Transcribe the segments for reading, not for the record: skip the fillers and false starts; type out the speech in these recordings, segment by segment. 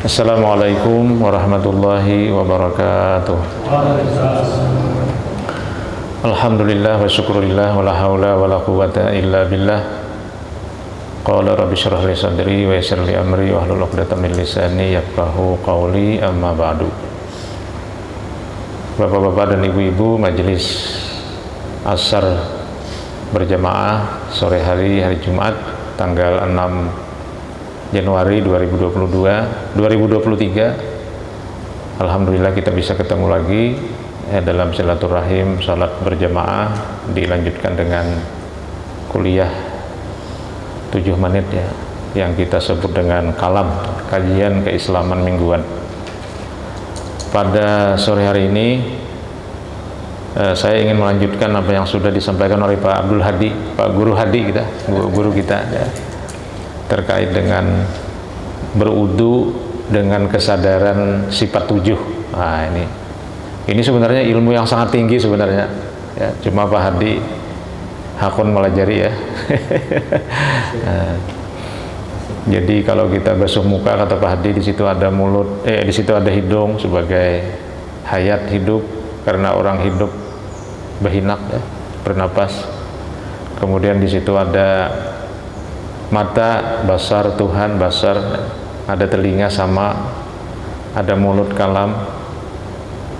Assalamualaikum warahmatullahi wabarakatuh. Alhamdulillah wa syukurillah wa la hawla wa la quwwata illa billah. Qala rabbi syrah li sadri wa yassir li amri wa hlul 'uqdatam min lisani yafqahu qawli, amma ba'du. Bapak-bapak dan ibu-ibu majelis Ashar berjamaah sore hari Jumat tanggal 6 Januari 2023. Alhamdulillah kita bisa ketemu lagi dalam silaturahim salat berjamaah, dilanjutkan dengan kuliah 7 menit ya, yang kita sebut dengan kalam, kajian keislaman mingguan. Pada sore hari ini saya ingin melanjutkan apa yang sudah disampaikan oleh Pak Abdul Hadi, Pak Guru Hadi kita, guru kita ya, terkait dengan berudu dengan kesadaran sifat 7. Nah, ini sebenarnya ilmu yang sangat tinggi sebenarnya ya, cuma Pak Hadi hakun melajari ya. Nah, jadi kalau kita basuh muka, kata Pak Hadi, di situ ada mulut, di situ ada hidung sebagai hayat hidup, karena orang hidup berhinak ya, bernapas. Kemudian di situ ada mata, basar, Tuhan, basar, ada telinga sama, ada mulut, kalam,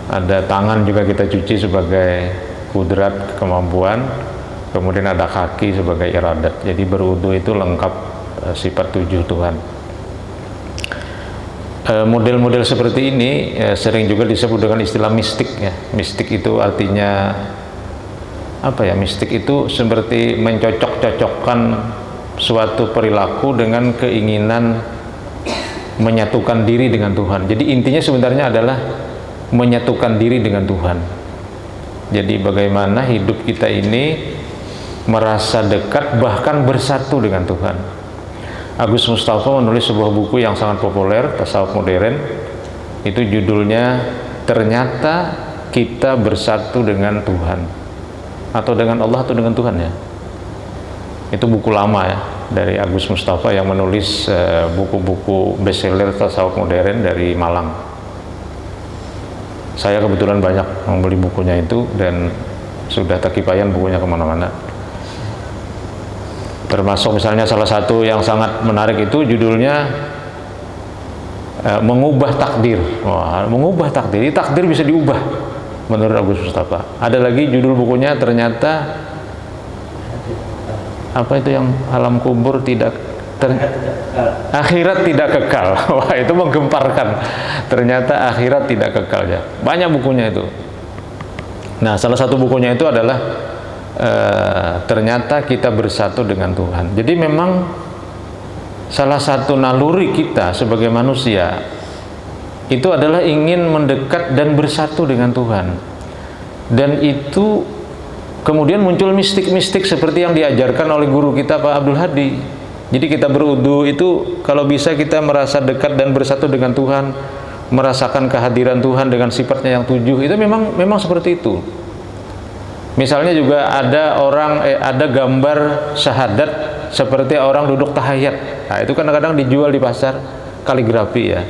ada tangan juga kita cuci sebagai kudrat, kemampuan, kemudian ada kaki sebagai iradat. Jadi berwudu itu lengkap sifat 7 Tuhan. Model-model seperti ini sering juga disebut dengan istilah mistik ya. Mistik itu artinya apa ya? Mistik itu seperti mencocok-cocokkan suatu perilaku dengan keinginan menyatukan diri dengan Tuhan. Jadi intinya sebenarnya adalah menyatukan diri dengan Tuhan. Jadi bagaimana hidup kita ini merasa dekat, bahkan bersatu dengan Tuhan. Agus Mustafa menulis sebuah buku yang sangat populer, Tasawuf Modern. Itu judulnya Ternyata Kita Bersatu Dengan Tuhan, atau dengan Allah atau dengan Tuhan ya. Itu buku lama ya, dari Agus Mustafa yang menulis buku-buku bestseller tasawuf modern dari Malang. Saya kebetulan banyak membeli bukunya itu dan sudah takipayan bukunya kemana-mana. Termasuk misalnya salah satu yang sangat menarik itu judulnya Mengubah Takdir. Wah, mengubah takdir, takdir bisa diubah menurut Agus Mustafa. Ada lagi judul bukunya ternyata apa itu, yang alam kubur akhirat tidak kekal. Wah, itu menggemparkan. Ternyata akhirat tidak kekal ya. Banyak bukunya itu. Nah, salah satu bukunya itu adalah Ternyata Kita Bersatu Dengan Tuhan. Jadi memang salah satu naluri kita sebagai manusia itu adalah ingin mendekat dan bersatu dengan Tuhan. Dan itu kemudian muncul mistik-mistik seperti yang diajarkan oleh guru kita Pak Abdul Hadi. Jadi kita berudu itu kalau bisa kita merasa dekat dan bersatu dengan Tuhan, merasakan kehadiran Tuhan dengan sifatnya yang 7. Itu memang seperti itu. Misalnya juga ada gambar syahadat seperti orang duduk tahiyat. Nah, itu kadang-kadang dijual di pasar, kaligrafi ya.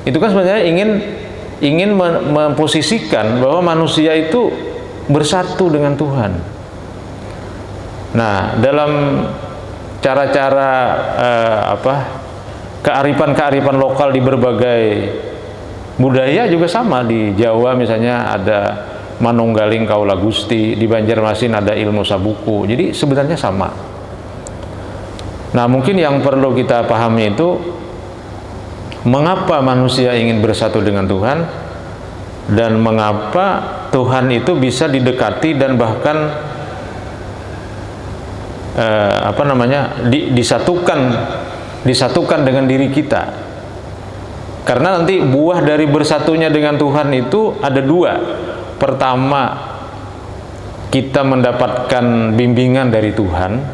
Itu kan sebenarnya ingin memposisikan bahwa manusia itu bersatu dengan Tuhan. Nah, dalam cara-cara kearifan-kearifan lokal di berbagai budaya juga sama. Di Jawa misalnya ada manunggaling kaula Gusti, di Banjarmasin ada ilmu sabuku. Jadi sebenarnya sama. Nah, mungkin yang perlu kita pahami itu mengapa manusia ingin bersatu dengan Tuhan, dan mengapa Tuhan itu bisa didekati dan bahkan disatukan dengan diri kita. Karena nanti buah dari bersatunya dengan Tuhan itu ada 2. Pertama, kita mendapatkan bimbingan dari Tuhan.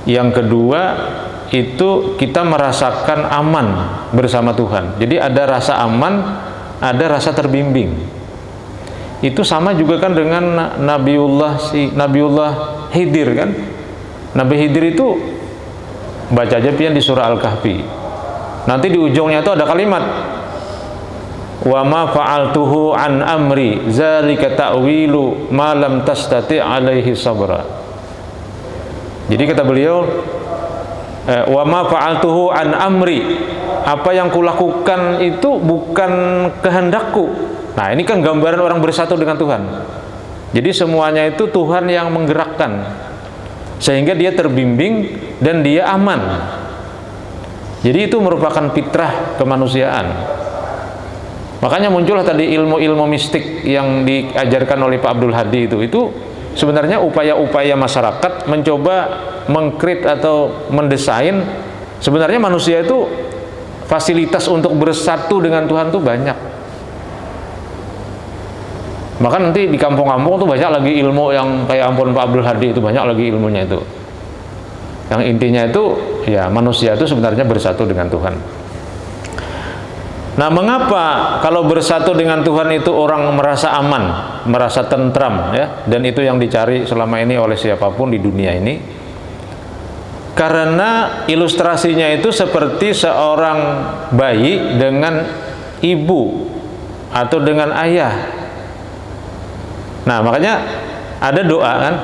Yang kedua, itu kita merasakan aman bersama Tuhan. Jadi ada rasa aman, ada rasa terbimbing. Itu sama juga kan dengan Nabiullah Khidir kan. Nabi Khidir itu baca aja pian di surah Al-Kahfi. nanti di ujungnya itu ada kalimat wa ma fa'altuhu an amri zalika ta'wilu ma lam tastati' alaihi sabra. Jadi kata beliau wa ma fa'altuhu an amri, apa yang kulakukan itu bukan kehendakku. Nah, ini kan gambaran orang bersatu dengan Tuhan. Jadi semuanya itu Tuhan yang menggerakkan sehingga dia terbimbing dan dia aman. Jadi itu merupakan fitrah kemanusiaan. Makanya muncullah tadi ilmu-ilmu mistik yang diajarkan oleh Pak Abdul Hadi itu sebenarnya upaya-upaya masyarakat mencoba mengkrit atau mendesain. Sebenarnya manusia itu fasilitas untuk bersatu dengan Tuhan itu banyak. Maka nanti di kampung-kampung tuh banyak lagi ilmu yang kayak ampun Pak Abdul Hadi itu, banyak lagi ilmunya itu. Yang intinya itu ya manusia itu sebenarnya bersatu dengan Tuhan. Nah, mengapa kalau bersatu dengan Tuhan itu orang merasa aman, merasa tentram ya? Dan itu yang dicari selama ini oleh siapapun di dunia ini. Karena ilustrasinya itu seperti seorang bayi dengan ibu atau dengan ayah. Nah, makanya ada doa kan,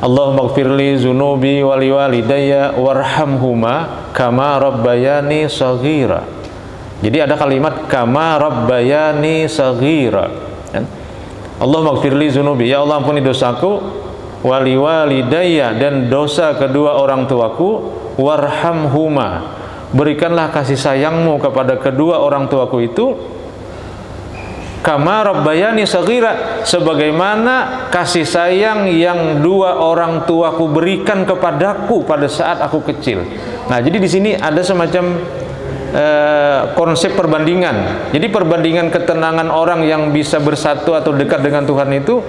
Allahumma gfirli zunubi wali walidayya warhamhuma kama rabbayani shaghira. Jadi ada kalimat kama rabbayani shaghira. Allahumma gfirli zunubi, ya Allah ampuni dosaku, wali walidayya, dan dosa kedua orang tuaku, warhamhuma, berikanlah kasih sayangmu kepada kedua orang tuaku itu, kama rabbayani shaghira, sebagaimana kasih sayang yang dua orang tuaku berikan kepadaku pada saat aku kecil. Nah, jadi di sini ada semacam konsep perbandingan. Jadi perbandingan ketenangan orang yang bisa bersatu atau dekat dengan Tuhan itu,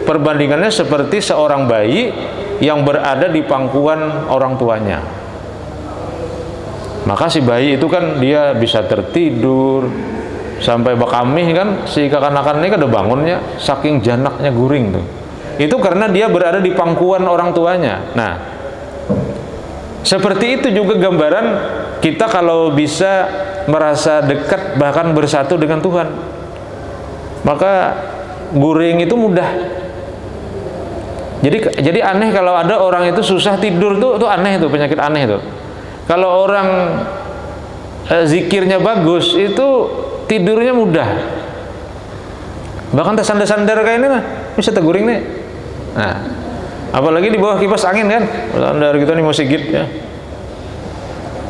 perbandingannya seperti seorang bayi yang berada di pangkuan orang tuanya. Maka si bayi itu kan dia bisa tertidur sampai bakamih kan, si kekanakan ini kan udah bangunnya saking janaknya guring tuh. Itu karena dia berada di pangkuan orang tuanya. Nah, seperti itu juga gambaran kita kalau bisa merasa dekat bahkan bersatu dengan Tuhan, maka guring itu mudah. Jadi aneh kalau ada orang itu susah tidur tuh aneh, itu penyakit aneh tuh. Kalau orang zikirnya bagus itu tidurnya mudah. Bahkan tersandar-sandar kayak ini mah bisa teguring nih. Nah, apalagi di bawah kipas angin kan, sandar kita nih mau sigit ya.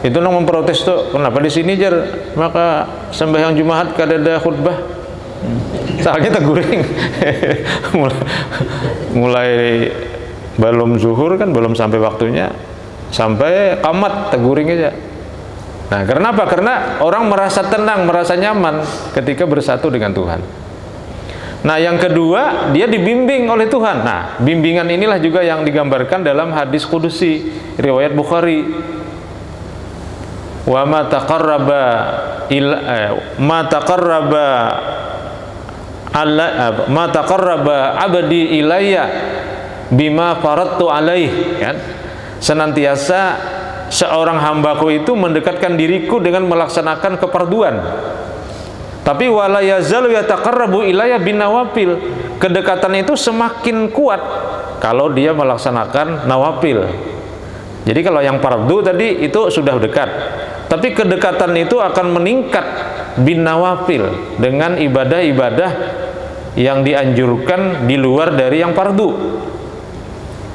Itu nang memprotes tuh, kenapa di sini jar maka sembahyang Jumat kadada khutbah. Soalnya teguring. mulai belum zuhur kan, belum sampai waktunya, sampai qamat teguring aja. Nah, karena apa? Karena orang merasa tenang, merasa nyaman ketika bersatu dengan Tuhan. Nah, yang kedua, dia dibimbing oleh Tuhan. Nah, bimbingan inilah juga yang digambarkan dalam hadis qudusi riwayat Bukhari. Wa ma taqarraba abdi ilayya bima faradtu alaih, kan? Senantiasa seorang hambaku itu mendekatkan diriku dengan melaksanakan keparduan. Tapi wala yazalu yataqarrabu ilayya binawafil, kedekatan itu semakin kuat kalau dia melaksanakan nawafil. Jadi kalau yang fardu tadi itu sudah dekat, tapi kedekatan itu akan meningkat binawafil dengan ibadah-ibadah yang dianjurkan di luar dari yang fardu.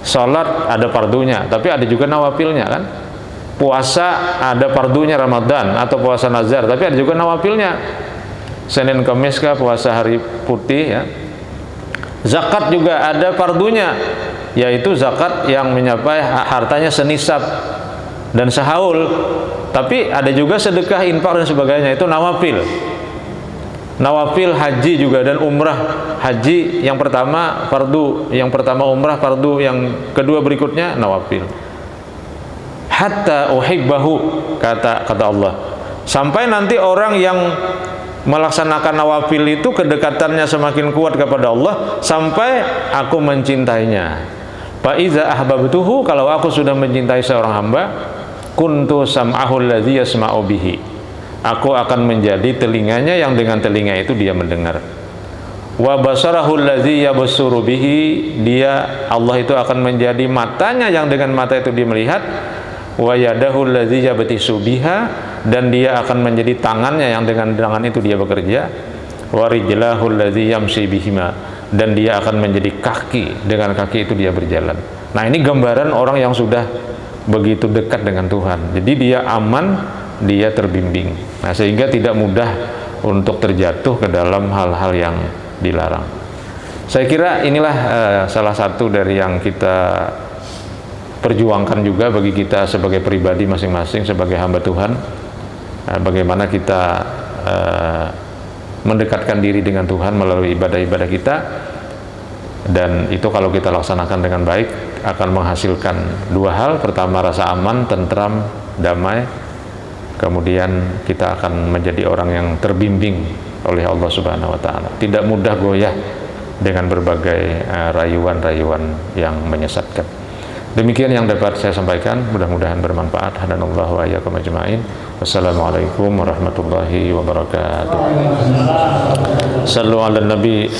Salat ada fardunya, tapi ada juga nawafilnya kan. Puasa ada fardunya Ramadan atau puasa nazar, tapi ada juga nawafilnya. Senin Kamis kah puasa hari putih ya. Zakat juga ada fardunya, yaitu zakat yang mencapai hartanya senisab dan sehaul. Tapi ada juga sedekah, infak dan sebagainya, itu nawafil. Nawafil haji juga dan umrah. Haji yang pertama fardu, yang pertama umrah fardu, yang kedua berikutnya nawafil. Hatta uhibbahu, kata Allah, sampai nanti orang yang melaksanakan nawafil itu kedekatannya semakin kuat kepada Allah sampai aku mencintainya. Fa iza ahbabtuhu, kalau aku sudah mencintai seorang hamba, kuntu sam'ahu alladzi yasma'u bihi, Aku akan menjadi telinganya yang dengan telinga itu dia mendengar. Wa basarahu allazi yabsuru bihi, dia Allah itu akan menjadi matanya yang dengan mata itu dia melihat. Wa yadahu allazi yabtisu biha, dan dia akan menjadi tangannya yang dengan tangan itu dia bekerja. Wa rijlahu allazi yamshi bihima, dan dia akan menjadi kaki, dengan kaki itu dia berjalan. Nah, ini gambaran orang yang sudah begitu dekat dengan Tuhan. Jadi dia aman, dia terbimbing. Nah, sehingga tidak mudah untuk terjatuh ke dalam hal-hal yang dilarang. Saya kira inilah salah satu dari yang kita perjuangkan juga bagi kita sebagai pribadi masing-masing, sebagai hamba Tuhan. Bagaimana kita mendekatkan diri dengan Tuhan melalui ibadah-ibadah kita, dan itu kalau kita laksanakan dengan baik akan menghasilkan dua hal. Pertama, rasa aman, tentram, damai. Kemudian kita akan menjadi orang yang terbimbing oleh Allah Subhanahu wa Ta'ala, tidak mudah goyah dengan berbagai rayuan-rayuan yang menyesatkan. Demikian yang dapat saya sampaikan, mudah-mudahan bermanfaat. Hadanallahu wa iyyakum ajma'in. Wassalamualaikum warahmatullahi wabarakatuh. Sallu ala nabi.